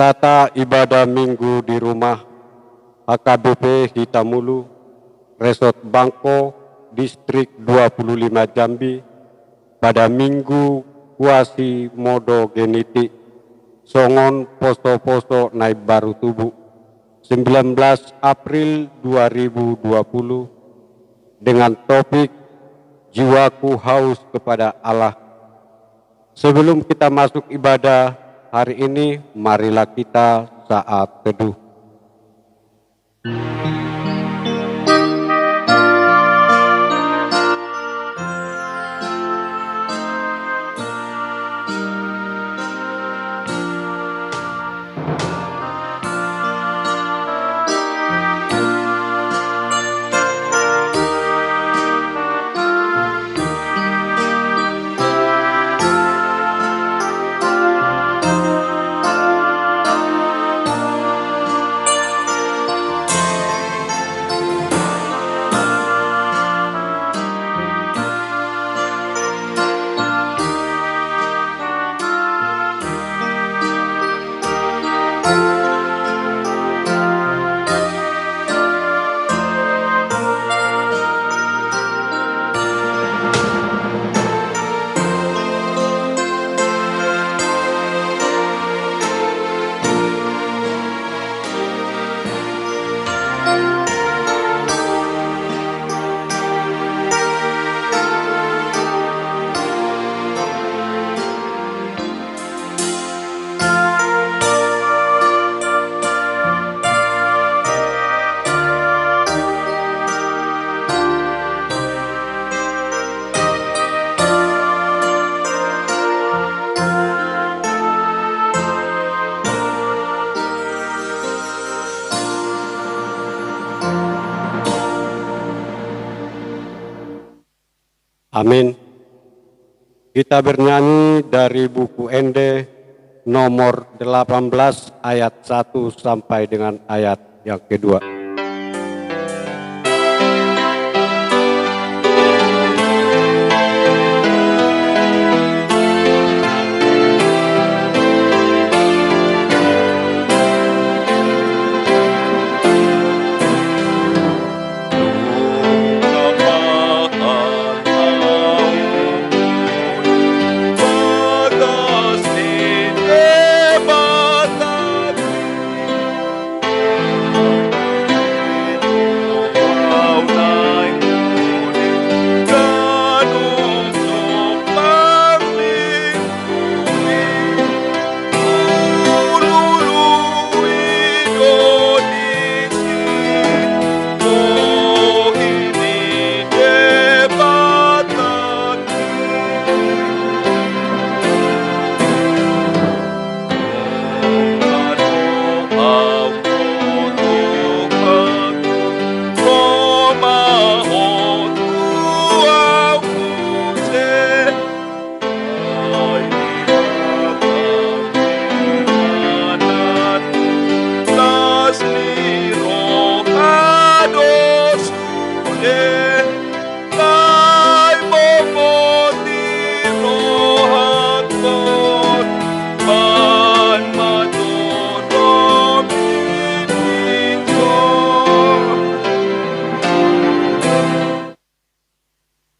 Tata ibadah minggu di rumah HKBP Hitamulu, Resort Bangko, Distrik 25 Jambi, pada Minggu Kuasi Modo Genetik, Songon Poso-Poso Naib Baru Tubuh, 19 April 2020, dengan topik Jiwaku Haus kepada Allah. Sebelum kita masuk ibadah hari ini, marilah kita saat teduh. Amin. Kita bernyanyi dari buku Ende nomor 18 ayat 1 sampai dengan ayat yang kedua.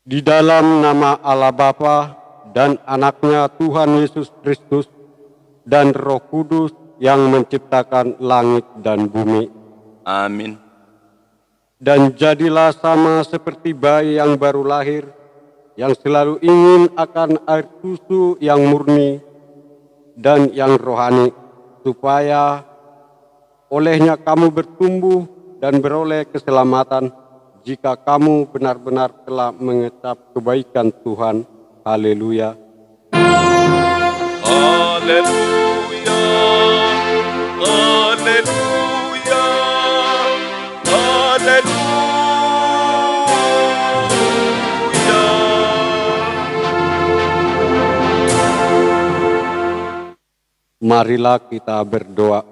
Di dalam nama Allah Bapa dan Anaknya Tuhan Yesus Kristus dan Roh Kudus yang menciptakan langit dan bumi. Amin. Dan jadilah sama seperti bayi yang baru lahir, yang selalu ingin akan air susu yang murni dan yang rohani, supaya olehnya kamu bertumbuh dan beroleh keselamatan, jika kamu benar-benar telah mengecap kebaikan Tuhan. Haleluya. Haleluya. Haleluya. Haleluya. Marilah kita berdoa.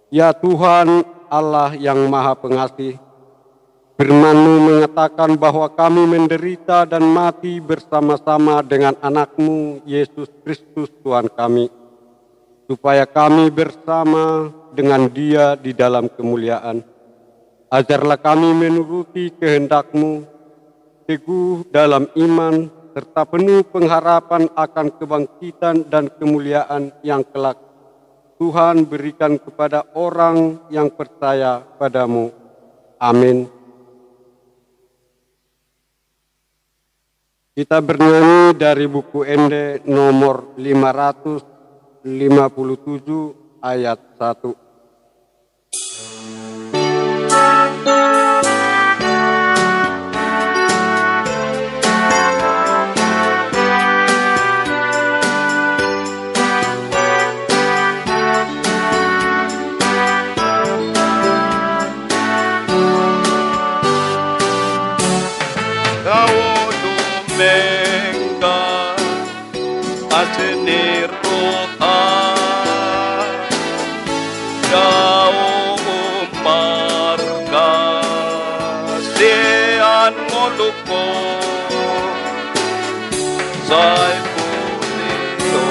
Ya Tuhan Allah yang Maha Pengasih, Firman-Mu mengatakan bahwa kami menderita dan mati bersama-sama dengan anak-Mu, Yesus Kristus Tuhan kami. supaya kami bersama dengan Dia di dalam kemuliaan. Ajarlah kami menuruti kehendak-Mu, teguh dalam iman, serta penuh pengharapan akan kebangkitan dan kemuliaan yang kelak Tuhan berikan kepada orang yang percaya padamu. Amin. Kita bernyanyi dari buku Ende nomor 557 ayat 1. Sai puneo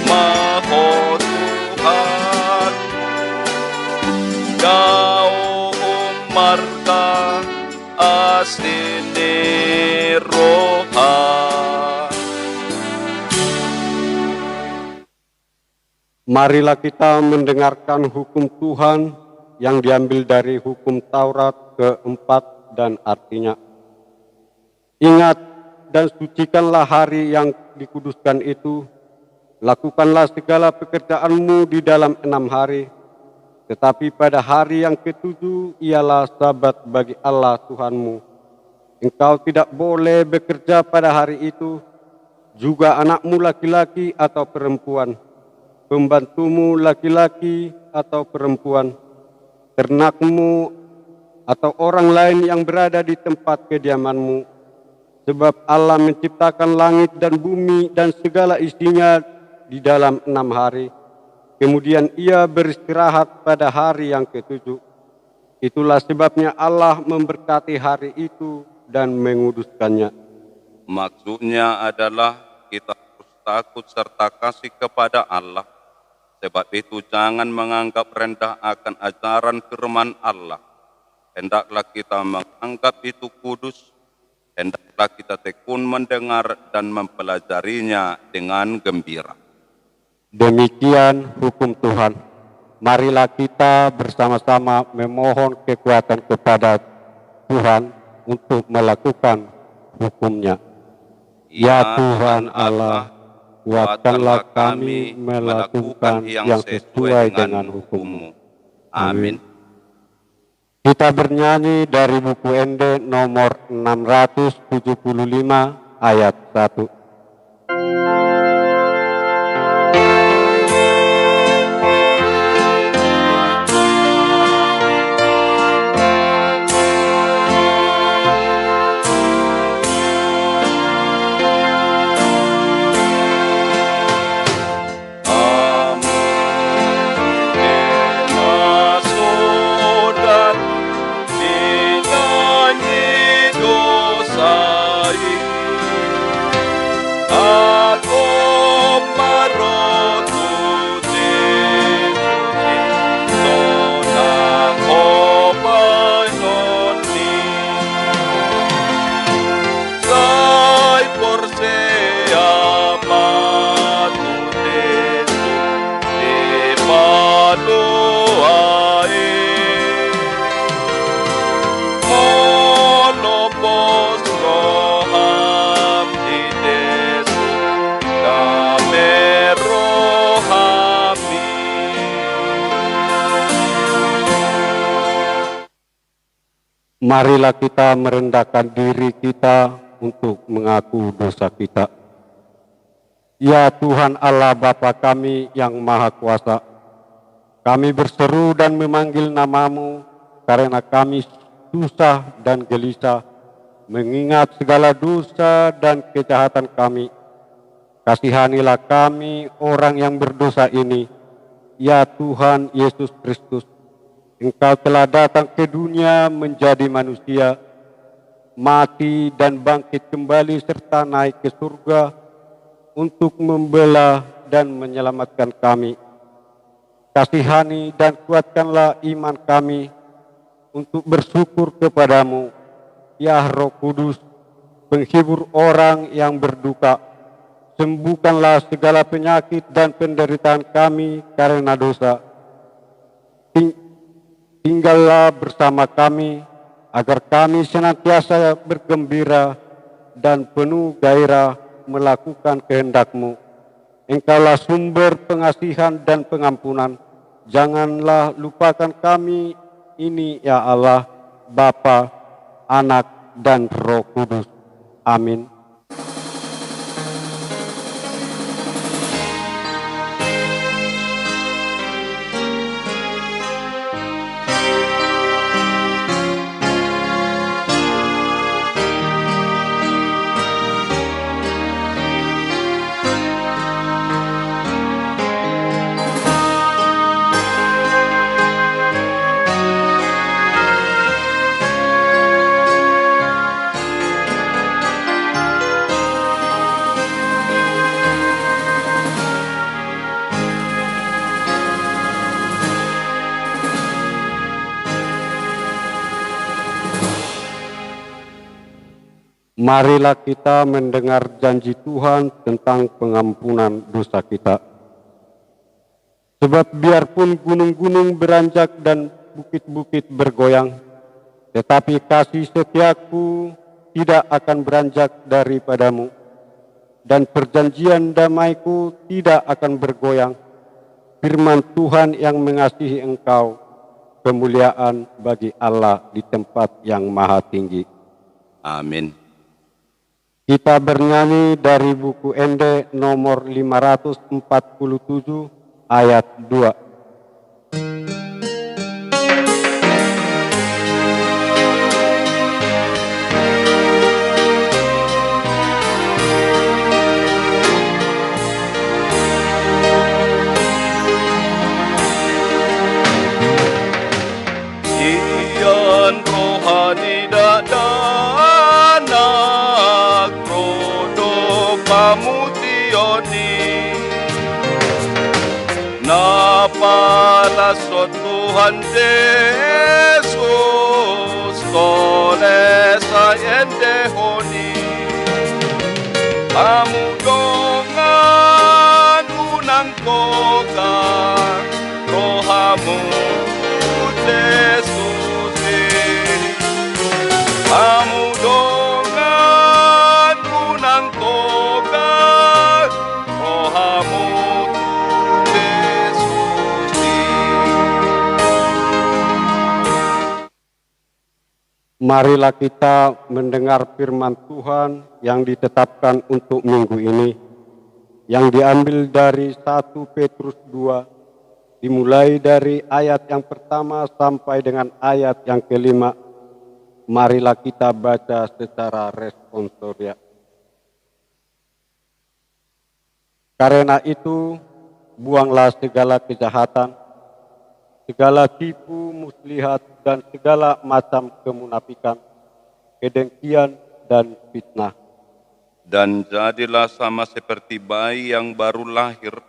Maha Tuhan, Kau marga asini rohan. Marilah kita mendengarkan hukum Tuhan yang diambil dari hukum Taurat keempat dan artinya. Ingat dan sucikanlah hari yang dikuduskan itu, lakukanlah segala pekerjaanmu di dalam 6 hari, tetapi pada hari yang ke-7 ialah sabat bagi Allah Tuhanmu. Engkau tidak boleh bekerja pada hari itu, juga anakmu laki-laki atau perempuan, pembantumu laki-laki atau perempuan, ternakmu atau orang lain yang berada di tempat kediamanmu. Sebab Allah menciptakan langit dan bumi dan segala isinya di dalam 6 hari. Kemudian Ia beristirahat pada hari yang ke-7. Itulah sebabnya Allah memberkati hari itu dan menguduskannya. Maksudnya adalah kita harus takut serta kasih kepada Allah. Sebab itu jangan menganggap rendah akan ajaran firman Allah. Hendaklah kita menganggap itu kudus. Hendaklah kita tekun mendengar dan mempelajarinya dengan gembira. Demikian hukum Tuhan. Marilah kita bersama-sama memohon kekuatan kepada Tuhan untuk melakukan hukum-Nya. Ya Tuhan Allah, kuatkanlah kami melakukan yang sesuai dengan hukum-Mu. Amin. Kita bernyanyi dari buku Ende nomor 675 ayat 1. Marilah kita merendahkan diri kita untuk mengaku dosa kita. Ya Tuhan Allah Bapa kami yang Maha Kuasa, kami berseru dan memanggil nama-Mu karena kami susah dan gelisah mengingat segala dosa dan kejahatan kami. Kasihanilah kami orang yang berdosa ini, ya Tuhan Yesus Kristus. Engkau telah datang ke dunia menjadi manusia, mati dan bangkit kembali serta naik ke surga untuk membelah dan menyelamatkan kami. Kasihani dan kuatkanlah iman kami untuk bersyukur kepadamu, ya Roh Kudus, penghibur orang yang berduka. Sembuhkanlah segala penyakit dan penderitaan kami karena dosa. Tinggallah bersama kami, agar kami senantiasa bergembira dan penuh gairah melakukan kehendak-Mu. Engkaulah sumber pengasihan dan pengampunan. Janganlah lupakan kami ini, ya Allah, Bapa, Anak, dan Roh Kudus. Amin. Marilah kita mendengar janji Tuhan tentang pengampunan dosa kita. Sebab biarpun gunung-gunung beranjak dan bukit-bukit bergoyang, tetapi kasih setiaku tidak akan beranjak daripadamu, dan perjanjian damaiku tidak akan bergoyang. Firman Tuhan yang mengasihi engkau, kemuliaan bagi Allah di tempat yang maha tinggi. Amin. Kita bernyanyi dari buku Ende nomor 547 ayat 2. Ian rohani dadana krodo pamutioni napalaso Tuhan Yesus kole sayende honi amudongan unang koga rohamu Yesusi amudongan unang koga rohamu Yesusi. Marilah kita mendengar firman Tuhan yang ditetapkan untuk minggu ini, yang diambil dari 1 Petrus 2, dimulai dari ayat yang pertama sampai dengan ayat yang kelima. Marilah kita baca secara responsorial. Karena itu, buanglah segala kejahatan, segala tipu muslihat, dan segala macam kemunafikan, kedengkian, dan fitnah. Dan jadilah sama seperti bayi yang baru lahir,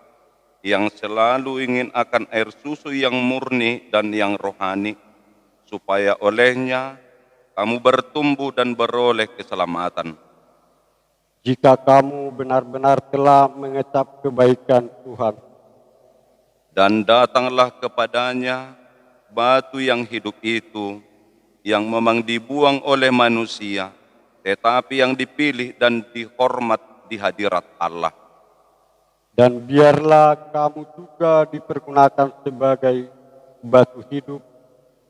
yang selalu ingin akan air susu yang murni dan yang rohani, supaya olehnya kamu bertumbuh dan beroleh keselamatan. Jika kamu benar-benar telah mengecap kebaikan Tuhan, Dan datanglah kepadanya batu yang hidup itu, yang memang dibuang oleh manusia, tetapi yang dipilih dan dihormat di hadirat Allah. dan biarlah kamu juga dipergunakan sebagai batu hidup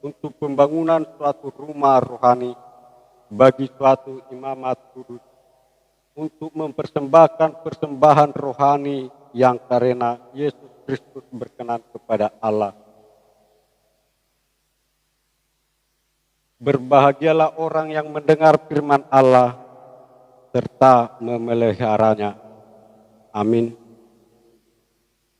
untuk pembangunan suatu rumah rohani bagi suatu imamat kudus, untuk mempersembahkan persembahan rohani yang karena Yesus Kristus berkenan kepada Allah. Berbahagialah orang yang mendengar firman Allah serta memeliharanya. Amin.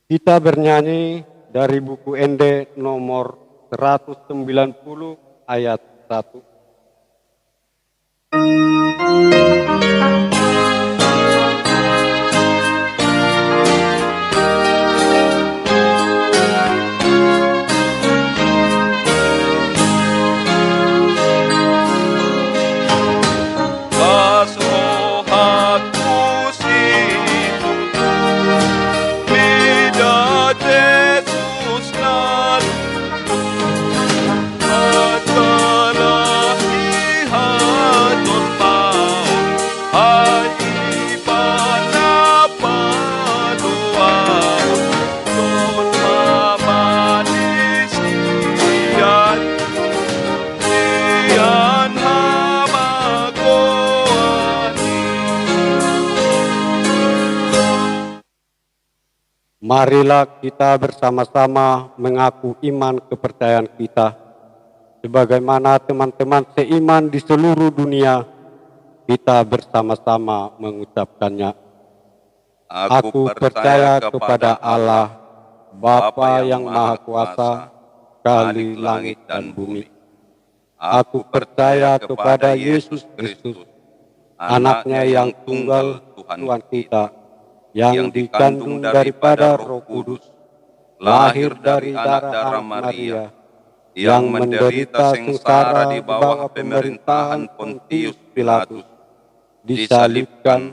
Kita bernyanyi dari buku Ende nomor 190 ayat 1. Marilah kita bersama-sama mengaku iman kepercayaan kita, sebagaimana teman-teman seiman di seluruh dunia, kita bersama-sama mengucapkannya. Aku percaya kepada Allah, Bapa yang Maha Kuasa, Khalik langit dan bumi. Aku percaya kepada Yesus Kristus, Anaknya yang tunggal Tuhan kita, yang dikandung daripada Roh Kudus, lahir dari darah Maria, yang menderita sengsara di bawah pemerintahan Pontius Pilatus, disalibkan,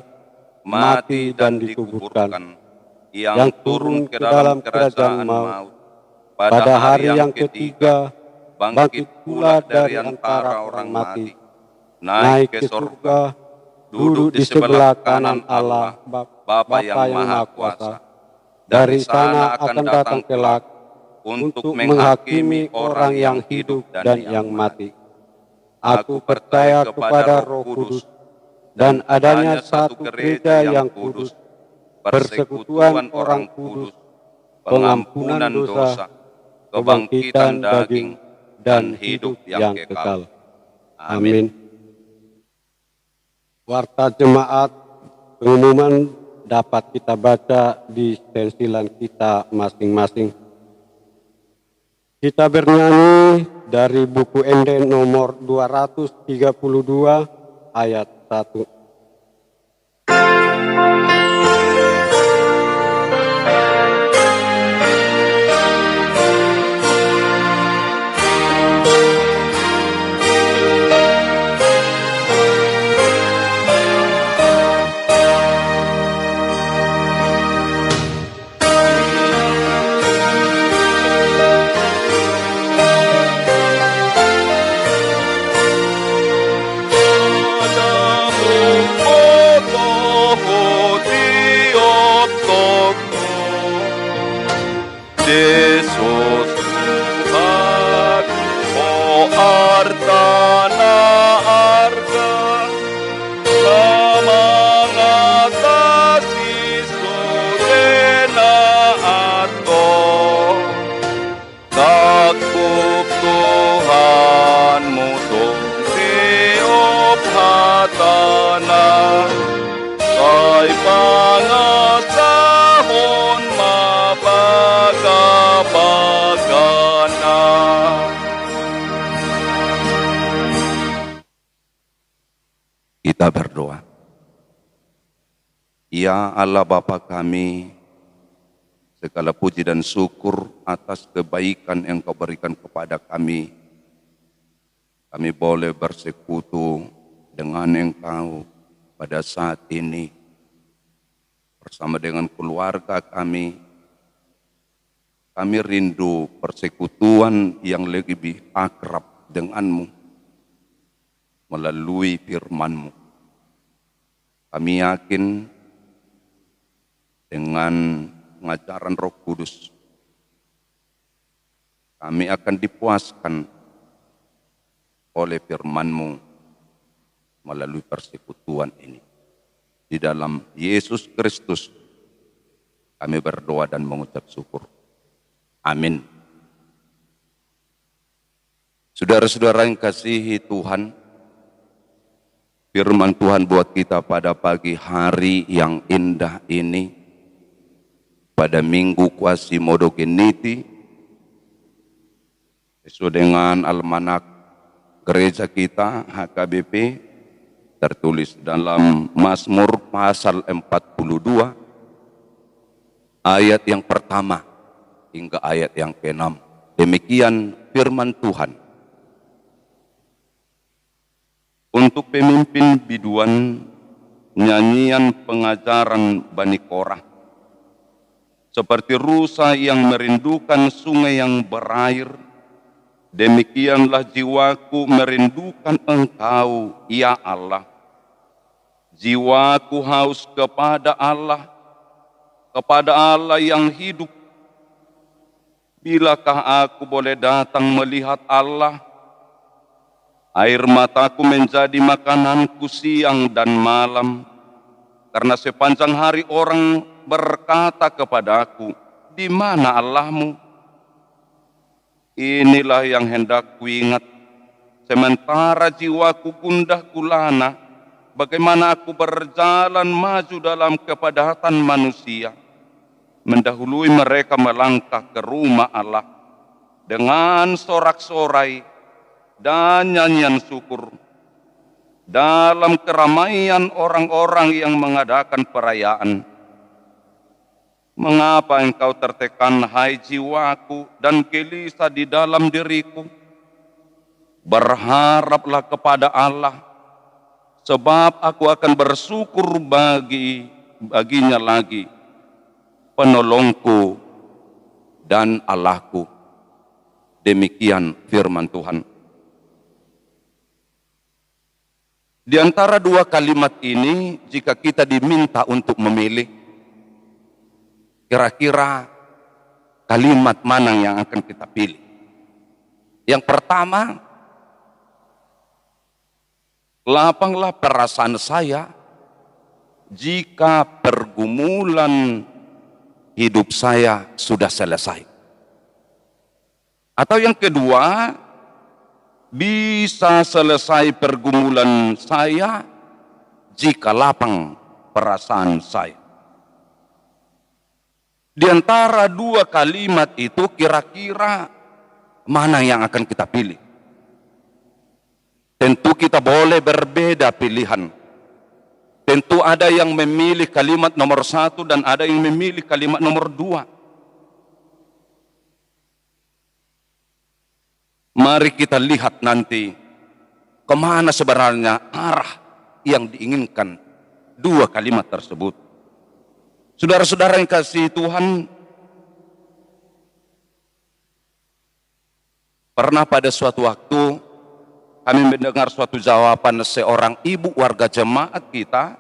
mati dan dikuburkan, yang turun ke dalam kerajaan maut, pada hari yang ketiga bangkit pula dari antara orang mati, naik ke surga, duduk di sebelah kanan Allah Bapa yang Maha Kuasa. Dari sana akan datang kelak untuk menghakimi orang yang hidup dan yang mati. Aku percaya kepada Roh Kudus dan adanya satu gereja yang kudus, persekutuan orang kudus, pengampunan dosa, kebangkitan daging, dan hidup yang kekal. Amin. Warta jemaat pengumuman dapat kita baca di stensilan kita masing-masing. Kita bernyanyi dari buku Ende nomor 232 ayat 1. Yesus Tuhan, oh artana arga, mengatasi sudena atau takut Tuhanmu tiop hatana, kai pangasahon mapagapagana. Kita berdoa. Ya Allah Bapa kami, segala puji dan syukur atas kebaikan yang Kau berikan kepada kami. Kami boleh bersekutu dengan Engkau pada saat ini bersama dengan keluarga kami. Kami rindu persekutuan yang lebih akrab dengan-Mu melalui firman-Mu. Kami yakin dengan pengajaran Roh Kudus kami akan dipuaskan oleh firman-Mu melalui persekutuan ini. Di dalam Yesus Kristus kami berdoa dan mengucap syukur. Amin. Saudara-saudara yang kasihi Tuhan, firman Tuhan buat kita pada pagi hari yang indah ini, pada Minggu Quasimodo-Geniti, sesuai dengan almanak gereja kita HKBP, tertulis dalam Mazmur pasal 42, ayat yang pertama hingga ayat yang ke-6. Demikian firman Tuhan. Untuk pemimpin biduan, nyanyian pengajaran Bani Korah. Seperti rusa yang merindukan sungai yang berair, demikianlah jiwaku merindukan Engkau, ya Allah. Jiwaku haus kepada Allah yang hidup. Bilakah aku boleh datang melihat Allah? Air mataku menjadi makananku siang dan malam, karena sepanjang hari orang berkata kepadaku, di mana Allahmu? Inilah yang hendak kuingat. Sementara jiwaku gundah gulana, bagaimana aku berjalan maju dalam kepadatan manusia, mendahului mereka melangkah ke rumah Allah dengan sorak-sorai dan nyanyian syukur dalam keramaian orang-orang yang mengadakan perayaan. Mengapa engkau tertekan, hai jiwaku, dan gelisah di dalam diriku? Berharaplah kepada Allah, sebab aku akan bersyukur baginya lagi, penolongku dan Allahku. Demikian firman Tuhan. Di antara dua kalimat ini, jika kita diminta untuk memilih, kira-kira kalimat mana yang akan kita pilih? Yang pertama, lapanglah perasaan saya jika pergumulan hidup saya sudah selesai. Atau yang kedua, bisa selesai pergumulan saya jika lapang perasaan saya. Di antara dua kalimat itu kira-kira mana yang akan kita pilih? Tentu kita boleh berbeda pilihan. Tentu ada yang memilih kalimat nomor 1 dan ada yang memilih kalimat nomor 2. Mari kita lihat nanti kemana sebenarnya arah yang diinginkan dua kalimat tersebut. Saudara-saudara yang kasih Tuhan, pernah pada suatu waktu kami mendengar suatu jawaban seorang ibu warga jemaat kita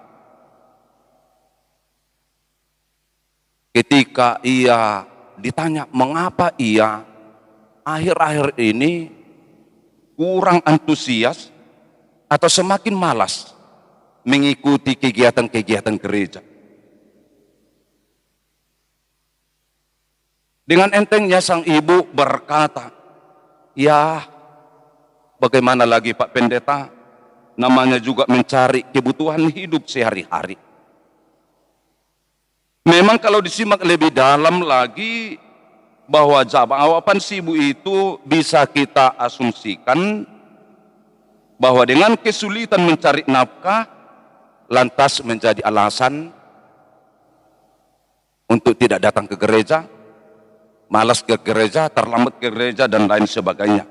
ketika ia ditanya mengapa ia akhir-akhir ini kurang antusias atau semakin malas mengikuti kegiatan-kegiatan gereja. Dengan entengnya sang ibu berkata, ya, bagaimana lagi Pak Pendeta, namanya juga mencari kebutuhan hidup sehari-hari. Memang kalau disimak lebih dalam lagi, bahwa jawaban si ibu itu bisa kita asumsikan bahwa dengan kesulitan mencari nafkah, lantas menjadi alasan untuk tidak datang ke gereja, malas ke gereja, terlambat ke gereja, dan lain sebagainya.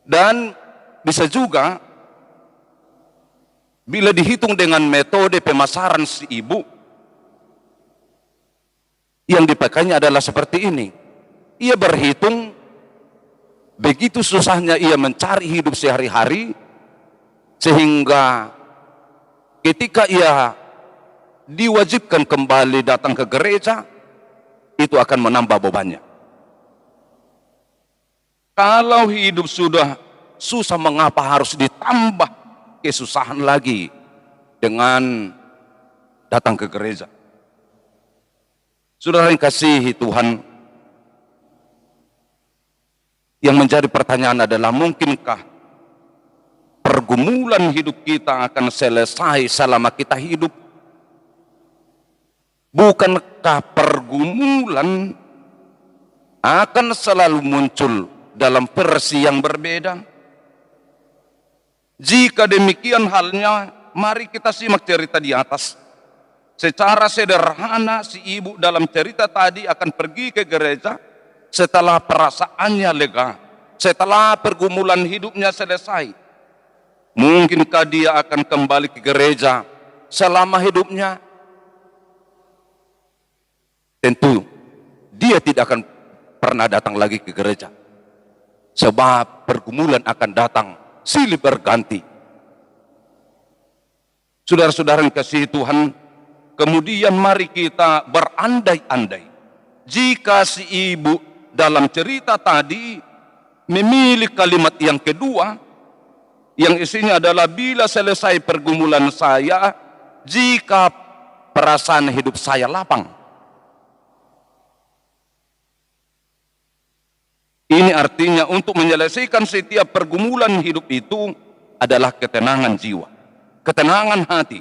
Dan bisa juga bila dihitung dengan metode pemasaran si ibu, yang dipakainya adalah seperti ini. Ia berhitung begitu susahnya ia mencari hidup sehari-hari, sehingga ketika ia diwajibkan kembali datang ke gereja, itu akan menambah bebannya. Kalau hidup sudah susah, mengapa harus ditambah kesusahan lagi dengan datang ke gereja? Saudara yang kasihi Tuhan, yang menjadi pertanyaan adalah, mungkinkah pergumulan hidup kita akan selesai selama kita hidup? Bukankah pergumulan akan selalu muncul dalam versi yang berbeda? Jika demikian halnya, mari kita simak cerita di atas. Secara sederhana, si ibu dalam cerita tadi akan pergi ke gereja setelah perasaannya lega, setelah pergumulan hidupnya selesai. Mungkinkah dia akan kembali ke gereja selama hidupnya? Tentu dia tidak akan pernah datang lagi ke gereja, sebab pergumulan akan datang silih berganti. Saudara-saudara yang kasih Tuhan, kemudian mari kita berandai-andai, jika si ibu dalam cerita tadi memilih kalimat yang kedua, yang isinya adalah bila selesai pergumulan saya, jika perasaan hidup saya lapang. Ini artinya untuk menyelesaikan setiap pergumulan hidup itu adalah ketenangan jiwa, ketenangan hati.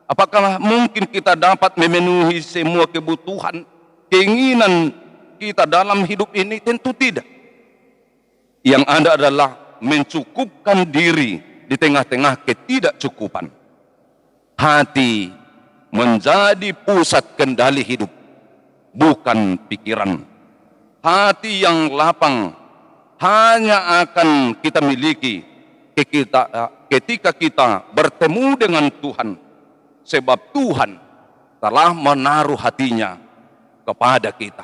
Apakah mungkin kita dapat memenuhi semua kebutuhan, keinginan kita dalam hidup ini? Tentu tidak. Yang ada adalah mencukupkan diri di tengah-tengah ketidakcukupan. Hati menjadi pusat kendali hidup, bukan pikiran. Hati yang lapang hanya akan kita miliki ketika kita bertemu dengan Tuhan. Sebab Tuhan telah menaruh hatinya kepada kita.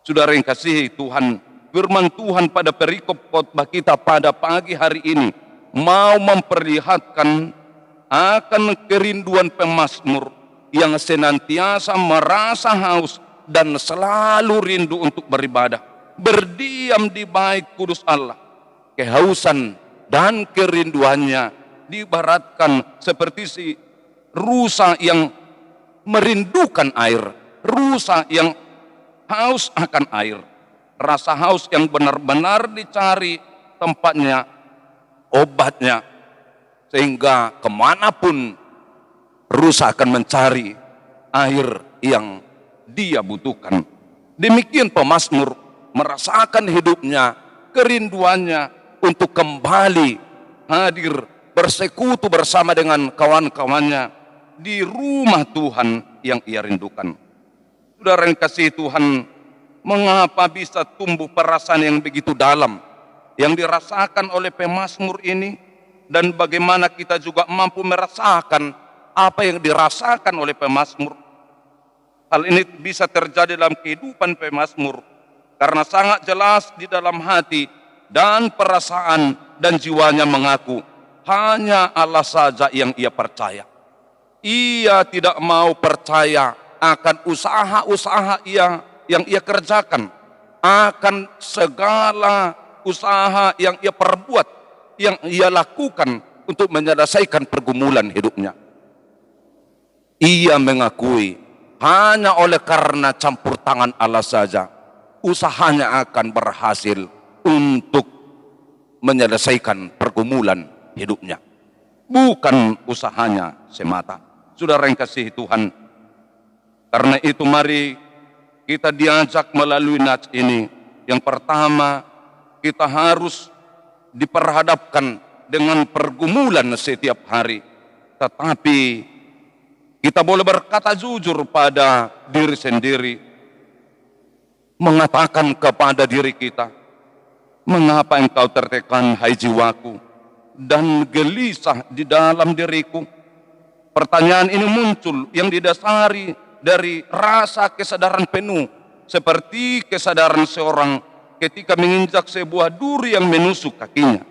Saudara yang kasihi Tuhan, firman Tuhan pada perikop khotbah kita pada pagi hari ini mau memperlihatkan akan kerinduan pemazmur yang senantiasa merasa haus dan selalu rindu untuk beribadah, berdiam di bait kudus Allah. Kehausan dan kerinduannya diibaratkan seperti si rusa yang merindukan air, rusa yang haus akan air. Rasa haus yang benar-benar dicari tempatnya, obatnya, sehingga kemanapun rusa akan mencari air yang dia butuhkan. Demikian pemazmur merasakan hidupnya, kerinduannya untuk kembali hadir bersekutu bersama dengan kawan-kawannya di rumah Tuhan yang ia rindukan. Saudara yang kasih Tuhan, mengapa bisa tumbuh perasaan yang begitu dalam yang dirasakan oleh pemazmur ini, dan bagaimana kita juga mampu merasakan apa yang dirasakan oleh pemazmur? Hal ini bisa terjadi dalam kehidupan pemazmur karena sangat jelas di dalam hati dan perasaan dan jiwanya mengaku hanya Allah saja yang ia percaya. Ia tidak mau percaya akan usaha-usaha yang ia kerjakan, akan segala usaha yang ia perbuat, yang ia lakukan untuk menyelesaikan pergumulan hidupnya. Ia mengakui hanya oleh karena campur tangan Allah saja usahanya akan berhasil untuk menyelesaikan pergumulan hidupnya, bukan usahanya semata. Saudara yang kasih Tuhan, karena itu mari kita diajak melalui nats ini. Yang pertama, kita harus diperhadapkan dengan pergumulan setiap hari, tetapi kita boleh berkata jujur pada diri sendiri, mengatakan kepada diri kita, mengapa engkau tertekan hai jiwaku, dan gelisah di dalam diriku? Pertanyaan ini muncul yang didasari dari rasa kesadaran penuh, seperti kesadaran seorang ketika menginjak sebuah duri yang menusuk kakinya,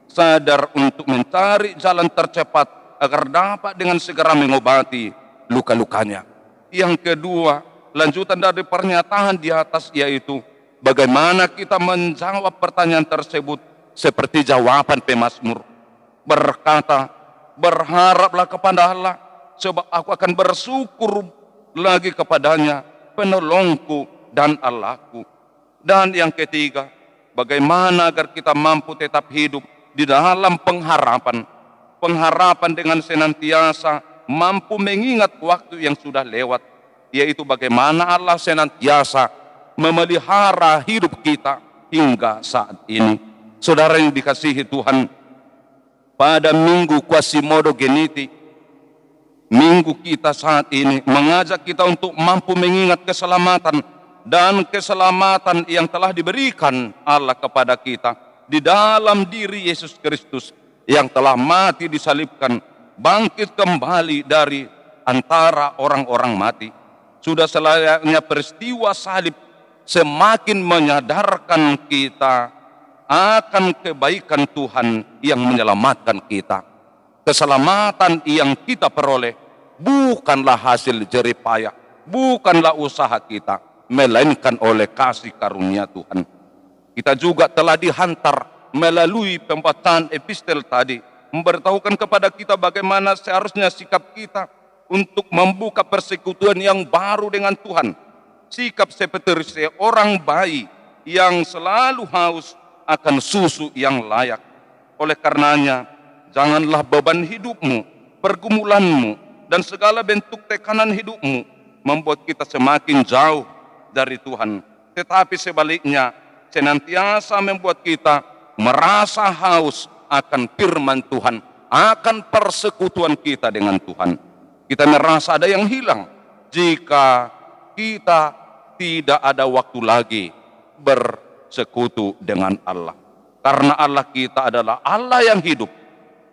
sadar untuk mencari jalan tercepat agar dapat dengan segera mengobati luka-lukanya. Yang kedua, lanjutan dari pernyataan di atas, yaitu bagaimana kita menjawab pertanyaan tersebut seperti jawaban pemazmur. Berkata, berharaplah kepada Allah, sebab aku akan bersyukur lagi kepadanya, penolongku dan Allahku. Dan yang ketiga, bagaimana agar kita mampu tetap hidup di dalam pengharapan dengan senantiasa mampu mengingat waktu yang sudah lewat, yaitu bagaimana Allah senantiasa memelihara hidup kita hingga saat ini. Saudara yang dikasihi Tuhan, pada Minggu Quasimodo Geniti, minggu kita saat ini mengajak kita untuk mampu mengingat keselamatan dan keselamatan yang telah diberikan Allah kepada kita di dalam diri Yesus Kristus yang telah mati disalibkan, bangkit kembali dari antara orang-orang mati. Sudah selayaknya peristiwa salib semakin menyadarkan kita akan kebaikan Tuhan yang menyelamatkan kita. Keselamatan yang kita peroleh bukanlah hasil jerih payah, bukanlah usaha kita, melainkan oleh kasih karunia Tuhan. Kita juga telah dihantar melalui pembacaan epistel tadi, memberitahukan kepada kita bagaimana seharusnya sikap kita untuk membuka persekutuan yang baru dengan Tuhan. Sikap seperti seorang bayi yang selalu haus akan susu yang layak. Oleh karenanya, janganlah beban hidupmu, pergumulanmu, dan segala bentuk tekanan hidupmu membuat kita semakin jauh dari Tuhan. Tetapi sebaliknya, senantiasa membuat kita merasa haus akan firman Tuhan, akan persekutuan kita dengan Tuhan. Kita merasa ada yang hilang jika kita tidak ada waktu lagi bersekutu dengan Allah. Karena Allah kita adalah Allah yang hidup.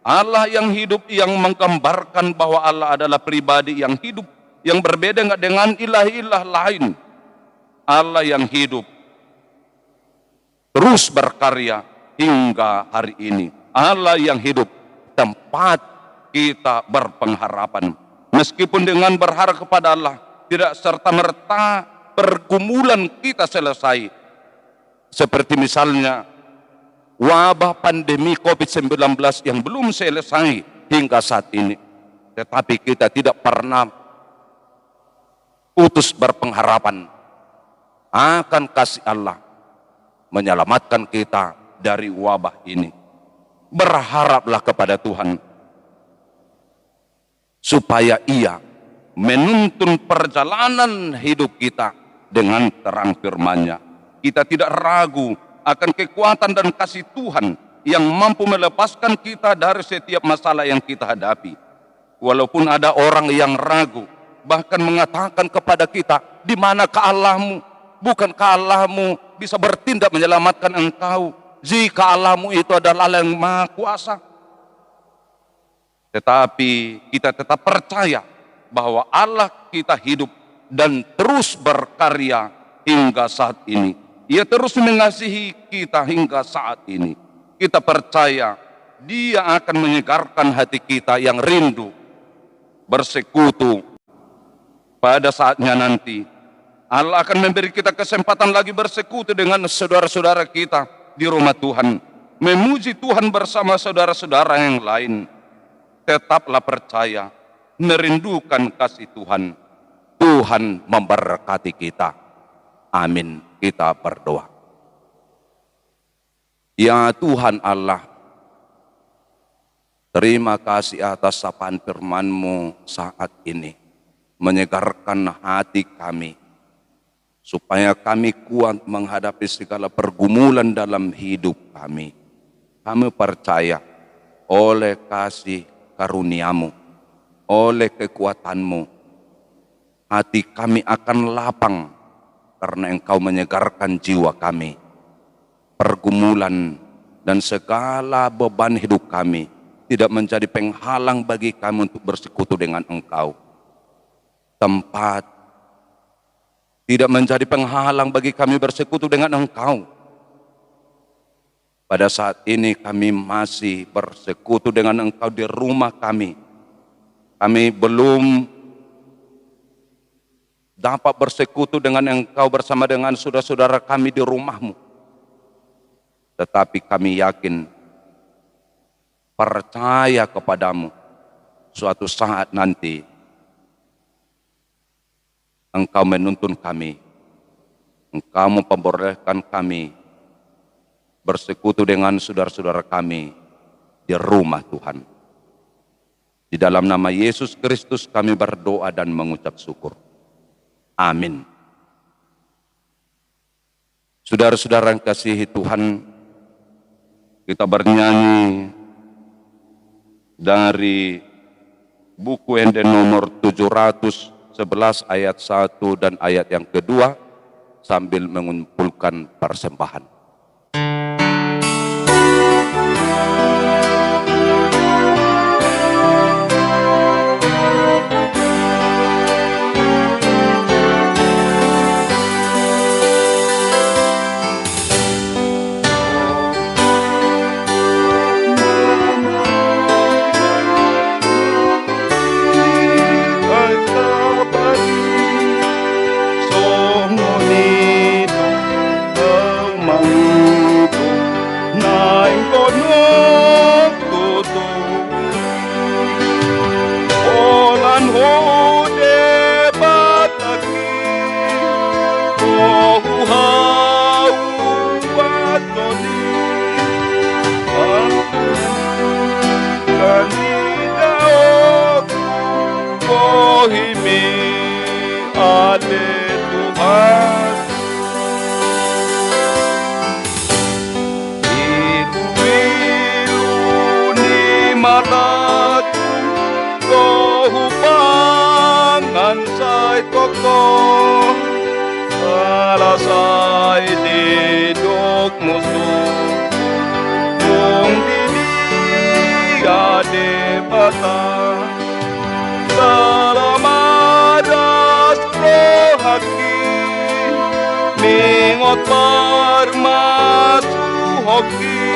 Allah yang hidup yang menggambarkan bahwa Allah adalah pribadi yang hidup, yang berbeda dengan ilah-ilah lain. Allah yang hidup terus berkarya hingga hari ini. Allah yang hidup, tempat kita berpengharapan. Meskipun dengan berharap kepada Allah, tidak serta-merta pergumulan kita selesai. Seperti misalnya wabah pandemi COVID-19 yang belum selesai hingga saat ini. Tetapi kita tidak pernah putus berpengharapan akan kasih Allah menyelamatkan kita dari wabah ini. Berharaplah kepada Tuhan supaya Ia menuntun perjalanan hidup kita dengan terang firman-Nya. Kita tidak ragu akan kekuatan dan kasih Tuhan yang mampu melepaskan kita dari setiap masalah yang kita hadapi. Walaupun ada orang yang ragu, bahkan mengatakan kepada kita, di manakah Allahmu? Bukankah Allahmu bisa bertindak menyelamatkan engkau? Jika Allahmu itu adalah Allah yang Maha Kuasa. Tetapi kita tetap percaya bahwa Allah kita hidup dan terus berkarya hingga saat ini. Ia terus mengasihi kita hingga saat ini. Kita percaya Dia akan menyegarkan hati kita yang rindu bersekutu. Pada saatnya nanti Allah akan memberi kita kesempatan lagi bersekutu dengan saudara-saudara kita di rumah Tuhan, memuji Tuhan bersama saudara-saudara yang lain. Tetaplah percaya, merindukan kasih Tuhan. Tuhan memberkati kita. Amin. Kita berdoa. Ya Tuhan Allah, terima kasih atas sapaan firman-Mu saat ini, menyegarkan hati kami, supaya kami kuat menghadapi segala pergumulan dalam hidup kami. Kami percaya oleh kasih karunia-Mu, oleh kekuatan-Mu, hati kami akan lapang karena Engkau menyegarkan jiwa kami. Pergumulan dan segala beban hidup kami tidak menjadi penghalang bagi kami untuk bersekutu dengan Engkau. Tempat tidak menjadi penghalang bagi kami bersekutu dengan Engkau. Pada saat ini kami masih bersekutu dengan Engkau di rumah kami. Kami belum dapat bersekutu dengan Engkau bersama dengan saudara-saudara kami di rumah-Mu. Tetapi kami yakin, percaya kepadamu, suatu saat nanti Engkau menuntun kami, Engkau memperbolehkan kami bersekutu dengan saudara-saudara kami di rumah Tuhan. Di dalam nama Yesus Kristus kami berdoa dan mengucap syukur. Amin. Saudara-saudara yang kasihi Tuhan, kita bernyanyi dari buku Ende nomor 711 ayat 1 dan ayat yang kedua sambil mengumpulkan persembahan. Kohimi ale Tuhan, iluni malat kohupangan say koko, alasay didok musuh, kung ade bata. Salamadas rohaki mingot parmasu hoki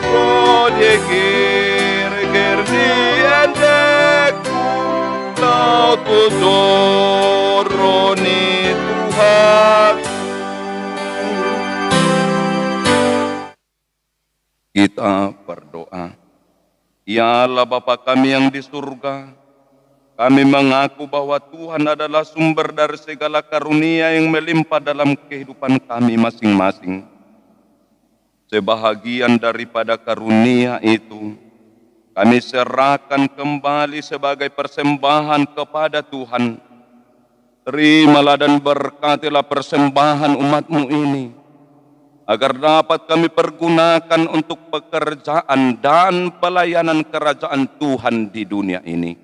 rodegir gerdi endeku lau tudoroni Tuhan. Kita berdoa. Ya Allah Bapa kami yang di surga, kami mengaku bahwa Tuhan adalah sumber dari segala karunia yang melimpah dalam kehidupan kami masing-masing. Sebahagian daripada karunia itu, kami serahkan kembali sebagai persembahan kepada Tuhan. Terimalah dan berkatilah persembahan umat-Mu ini, agar dapat kami pergunakan untuk pekerjaan dan pelayanan kerajaan Tuhan di dunia ini.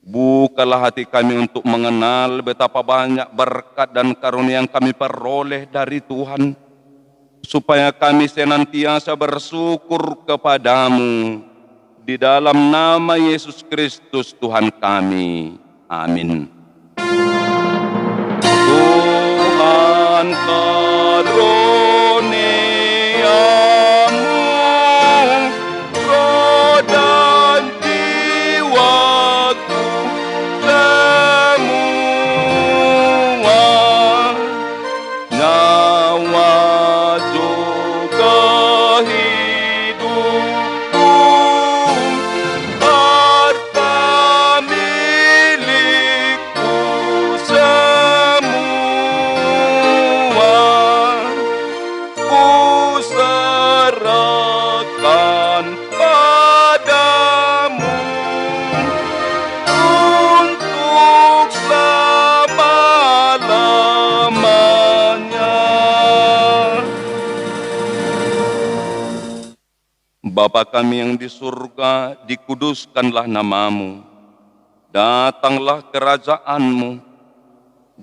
Bukalah hati kami untuk mengenal betapa banyak berkat dan karunia yang kami peroleh dari Tuhan, supaya kami senantiasa bersyukur kepadamu di dalam nama Yesus Kristus Tuhan kami. Amin. Tuhan karuniamu roh dan jiwaku semua, nyawa juga hidupku, harta milikku semua, ku serahkan padamu untuk selama-lamanya. Bapa kami yang di surga, dikuduskanlah namamu, datanglah kerajaanmu,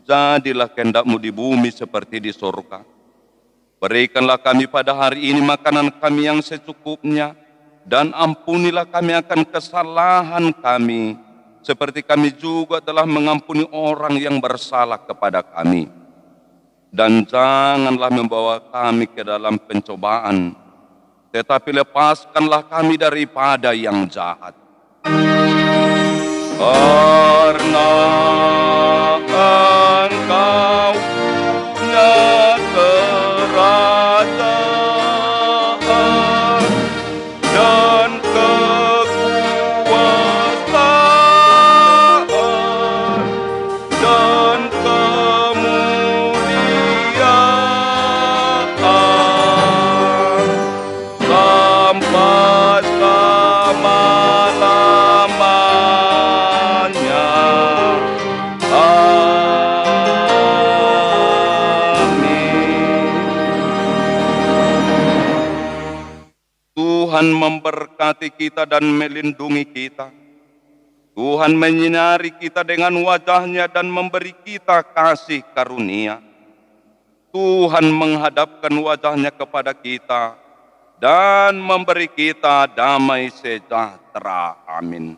jadilah kehendak-Mu di bumi seperti di surga. Berikanlah kami pada hari ini makanan kami yang secukupnya, dan ampunilah kami akan kesalahan kami, seperti kami juga telah mengampuni orang yang bersalah kepada kami. Dan janganlah membawa kami ke dalam pencobaan, tetapi lepaskanlah kami daripada yang jahat. Karena Engkau punya kerajaan dan kekuasaan dan kemuliaan sampai selama-lamanya. Tuhan memberkati kita dan melindungi kita. Tuhan menyinari kita dengan wajah-Nya dan memberi kita kasih karunia. Tuhan menghadapkan wajah-Nya kepada kita dan memberi kita damai sejahtera. Amin.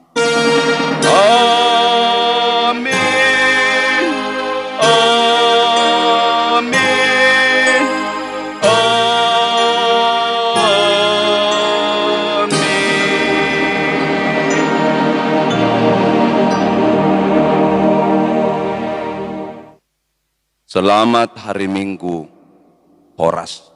Amin. Amin. Selamat hari Minggu, Horas.